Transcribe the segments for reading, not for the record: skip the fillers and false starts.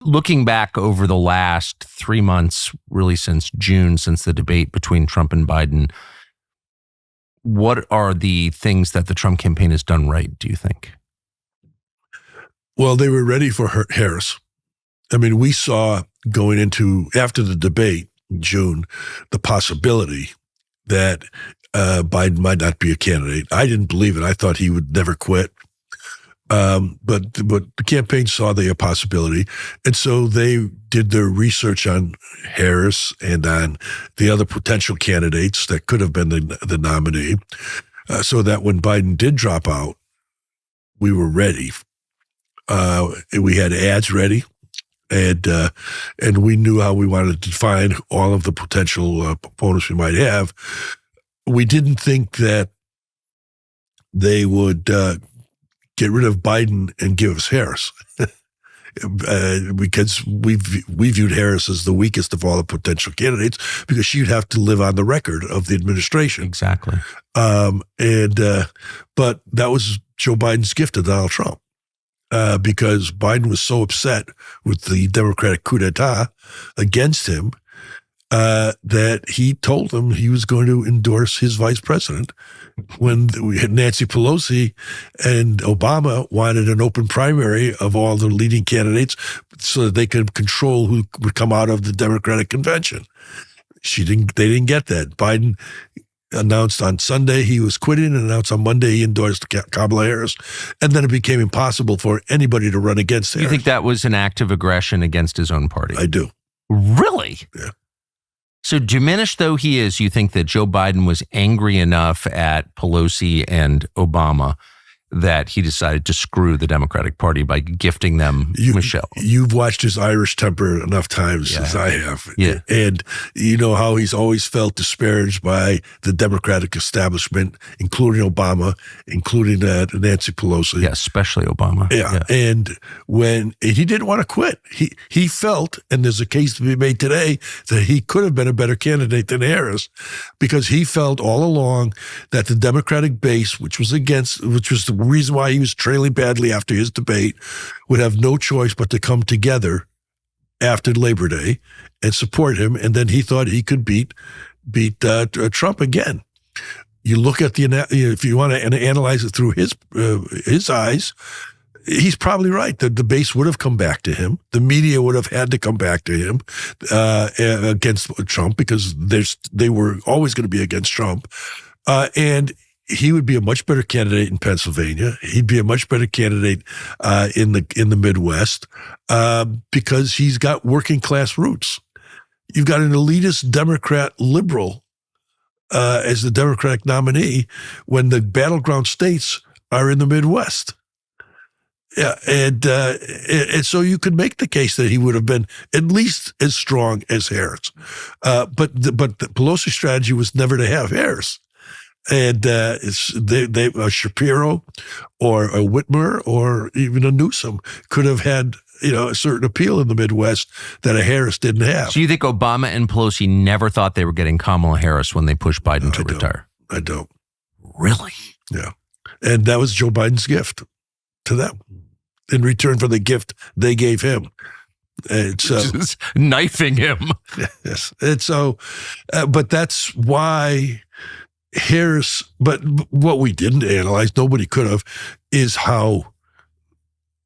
Looking back over the last 3 months, really since June, since the debate between Trump and Biden, what are the things that the Trump campaign has done right, do you think? Well, they were ready for Harris. I mean, we saw going into, after the debate in June, the possibility that Biden might not be a candidate. I didn't believe it. I thought he would never quit. But the campaign saw the possibility. And so they did their research on Harris and on the other potential candidates that could have been the nominee, so that when Biden did drop out, we were ready. We had ads ready, and we knew how we wanted to define all of the potential opponents we might have. We didn't think that they would get rid of Biden and give us Harris, because we viewed Harris as the weakest of all the potential candidates, because she'd have to live on the record of the administration. Exactly. But that was Joe Biden's gift to Donald Trump, because Biden was so upset with the Democratic coup d'etat against him that he told them he was going to endorse his vice president. When we had Nancy Pelosi and Obama wanted an open primary of all the leading candidates so that they could control who would come out of the Democratic convention. They didn't get that. Biden announced on Sunday he was quitting, and announced on Monday he endorsed Kamala Harris. And then it became impossible for anybody to run against Harris. You think that was an act of aggression against his own party? I do. Really? Yeah. So diminished though he is, you think that Joe Biden was angry enough at Pelosi and Obama that he decided to screw the Democratic Party by gifting them Michelle? You've watched his Irish temper enough times as I have. Yeah. And you know how he's always felt disparaged by the Democratic establishment, including Obama, including Nancy Pelosi. Yeah, especially Obama. Yeah. And when he didn't want to quit, he felt, and there's a case to be made today, that he could have been a better candidate than Harris, because he felt all along that the Democratic base, which was the reason why he was trailing badly after his debate, would have no choice but to come together after Labor Day and support him. And then he thought he could beat Trump again. You look at if you want to analyze it through his eyes, he's probably right. The base would have come back to him. The media would have had to come back to him against Trump, because they were always going to be against Trump. And he would be a much better candidate in Pennsylvania. He'd be a much better candidate in the Midwest, because he's got working class roots. You've got an elitist Democrat liberal as the Democratic nominee when the battleground states are in the Midwest. Yeah, and so you could make the case that he would have been at least as strong as Harris. But the Pelosi strategy was never to have Harris. And a Shapiro or a Whitmer or even a Newsom could have had a certain appeal in the Midwest that a Harris didn't have. So you think Obama and Pelosi never thought they were getting Kamala Harris when they pushed Biden to retire? I don't. Really? Yeah. And that was Joe Biden's gift to them in return for the gift they gave him. And so, just knifing him. Yes. And so, but that's why Harris, but what we didn't analyze, nobody could have, is how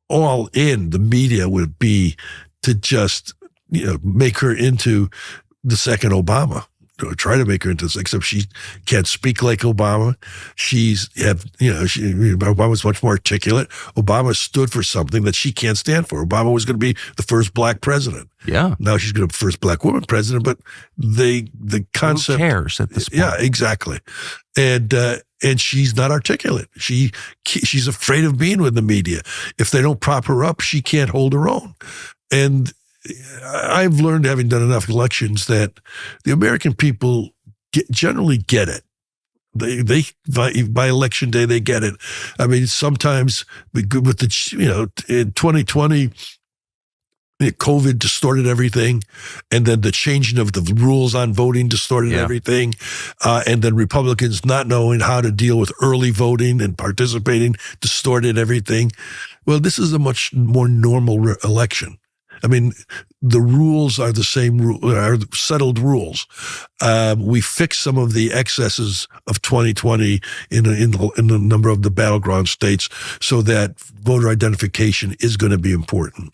all in the media would be to just, make her into the second Obama, or try to make her into this, except she can't speak like Obama. Obama's much more articulate. Obama stood for something that she can't stand for. Obama was going to be the first black president. Yeah. Now she's going to be the first black woman president, but the concept. Who cares at this point? Yeah, exactly. And she's not articulate. She's afraid of being with the media. If they don't prop her up, she can't hold her own. And I've learned, having done enough elections, that the American people generally get it. They by election day, they get it. I mean, sometimes with in 2020, COVID distorted everything, and then the changing of the rules on voting distorted everything, and then Republicans not knowing how to deal with early voting and participating distorted everything. Well, this is a much more normal election. I mean, the rules are the same, are settled rules. We fixed some of the excesses of 2020 in the number of the battleground states so that voter identification is going to be important.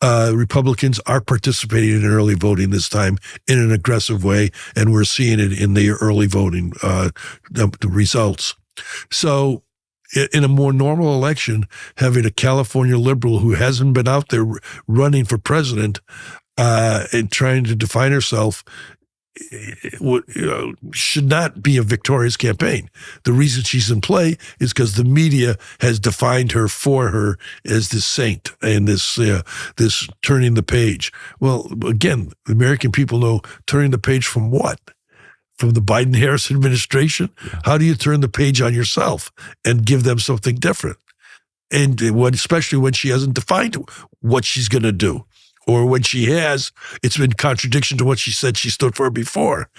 Republicans are participating in early voting this time in an aggressive way, and we're seeing it in the early voting the results. So in a more normal election, having a California liberal who hasn't been out there running for president and trying to define herself should not be a victorious campaign. The reason she's in play is because the media has defined her for her as this saint and this turning the page. Well, again, the American people know turning the page from what? From the Biden-Harris administration? How do you turn the page on yourself and give them something different? And especially when she hasn't defined what she's going to do. Or when she has, it's been contradiction to what she said she stood for before.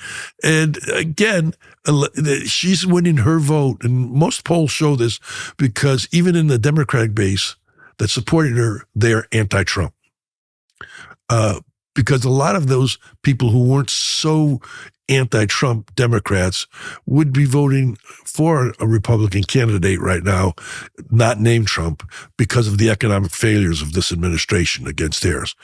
And again, she's winning her vote. And most polls show this because even in the Democratic base that supported her, they're anti-Trump. Because a lot of those people who weren't so anti-Trump Democrats would be voting for a Republican candidate right now, not named Trump, because of the economic failures of this administration against theirs.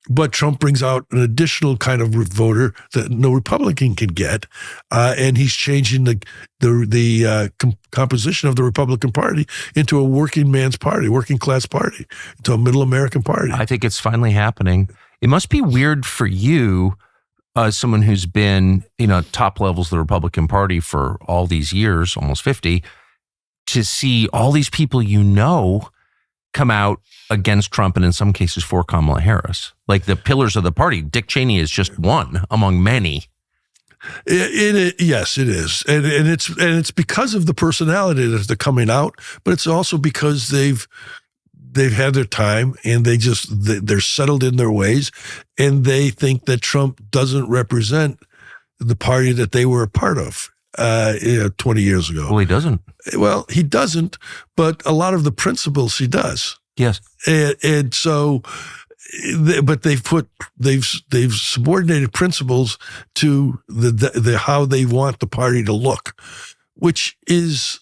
But Trump brings out an additional kind of voter that no Republican can get, and he's changing the composition of the Republican Party into a working man's party, working class party, into a middle American party. I think it's finally happening. It must be weird for you, someone who's been, top levels of the Republican Party for all these years, almost 50, to see all these people come out against Trump and in some cases for Kamala Harris. Like the pillars of the party, Dick Cheney is just one among many. Yes, it is, and it's because of the personality that they're coming out, but it's also because they've had their time and they're settled in their ways, and they think that Trump doesn't represent the party that they were a part of 20 years ago. Well, he doesn't. Well, he doesn't, but a lot of the principles he does. Yes. And so, but they've subordinated principles to the how they want the party to look, which is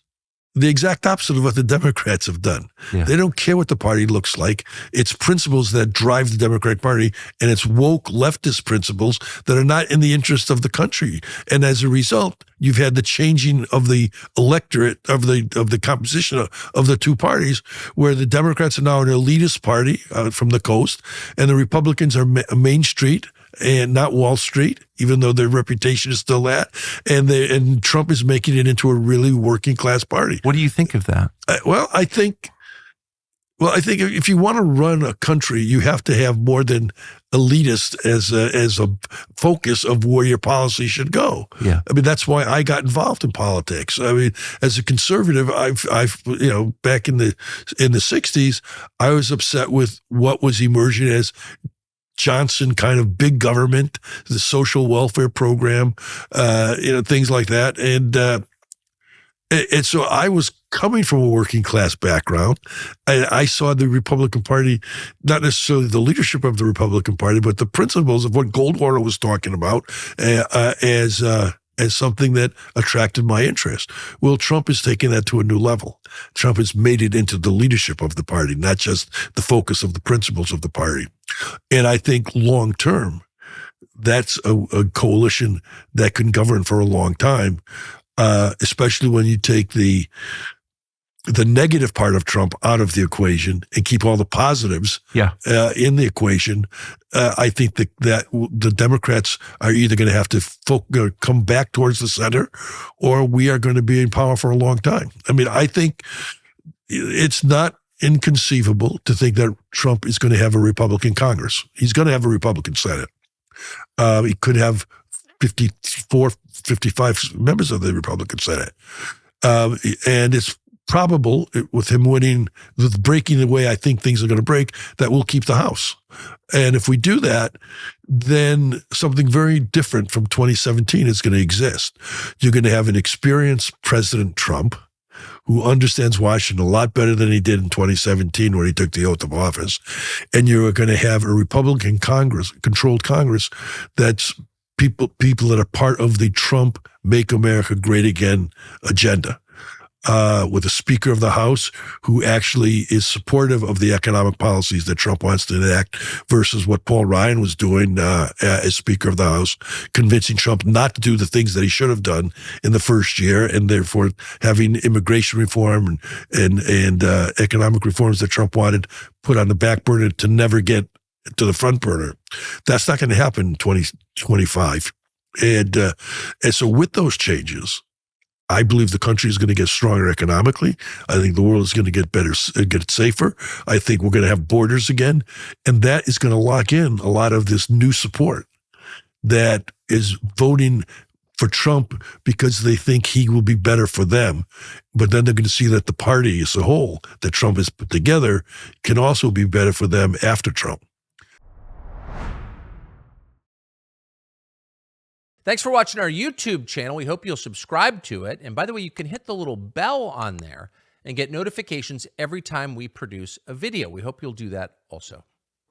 the exact opposite of what the Democrats have done. Yeah. They don't care what the party looks like. It's principles that drive the Democratic Party, and it's woke leftist principles that are not in the interest of the country. And as a result, you've had the changing of the electorate, of the composition of the two parties, where the Democrats are now an elitist party from the coast, and the Republicans are Main Street and not Wall Street, even though their reputation is still that. And Trump is making it into a really working class party. What do you think of that? I think if you want to run a country, you have to have more than elitist as a focus of where your policy should go. Yeah. I mean, that's why I got involved in politics. I mean, as a conservative, I've back in the 60s, I was upset with what was emerging as Johnson kind of big government, the social welfare program, things like that. And so I was coming from a working class background. I saw the Republican Party, not necessarily the leadership of the Republican Party, but the principles of what Goldwater was talking about as something that attracted my interest. Well, Trump is taking that to a new level. Trump has made it into the leadership of the party, not just the focus of the principles of the party. And I think long term, that's a coalition that can govern for a long time, especially when you take the negative part of Trump out of the equation and keep all the positives in the equation. I think that the Democrats are either going to have to come back towards the center, or we are going to be in power for a long time. I mean, I think it's not inconceivable to think that Trump is going to have a Republican Congress. He's going to have a Republican Senate. He could have 54, 55 members of the Republican Senate. And it's probable, with him winning, with breaking the way I think things are going to break, that we'll keep the House. And if we do that, then something very different from 2017 is going to exist. You're going to have an experienced President Trump who understands Washington a lot better than he did in 2017 when he took the oath of office. And you're going to have a Republican controlled Congress that's people that are part of the Trump Make America Great Again agenda. With a Speaker of the House who actually is supportive of the economic policies that Trump wants to enact versus what Paul Ryan was doing as Speaker of the House, convincing Trump not to do the things that he should have done in the first year, and therefore having immigration reform and economic reforms that Trump wanted put on the back burner to never get to the front burner. That's not going to happen in 2025. And so with those changes, I believe the country is going to get stronger economically. I think the world is going to get better, get safer. I think we're going to have borders again. And that is going to lock in a lot of this new support that is voting for Trump because they think he will be better for them. But then they're going to see that the party as a whole that Trump has put together can also be better for them after Trump. Thanks for watching our YouTube channel. We hope you'll subscribe to it. And by the way, you can hit the little bell on there and get notifications every time we produce a video. We hope you'll do that also.